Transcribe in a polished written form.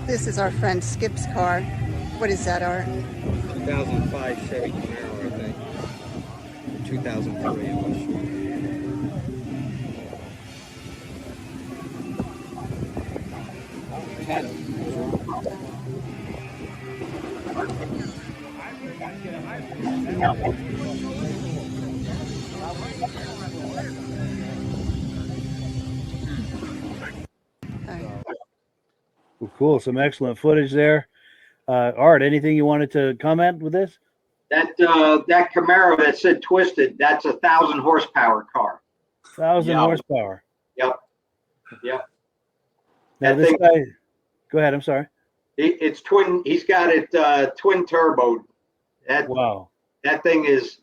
This is our friend Skip's car. What is that, Art? 2005 Chevy Camaro, I think. Or 2003, I'm not sure. Well, cool. Some excellent footage there. Art, anything you wanted to comment with this? That Camaro that said twisted, that's a 1,000 horsepower car. 1,000 Yeah. horsepower. Yep. Now That this thing- guy, go ahead. I'm sorry. It's twin. He's got it twin turbo. Wow. That thing is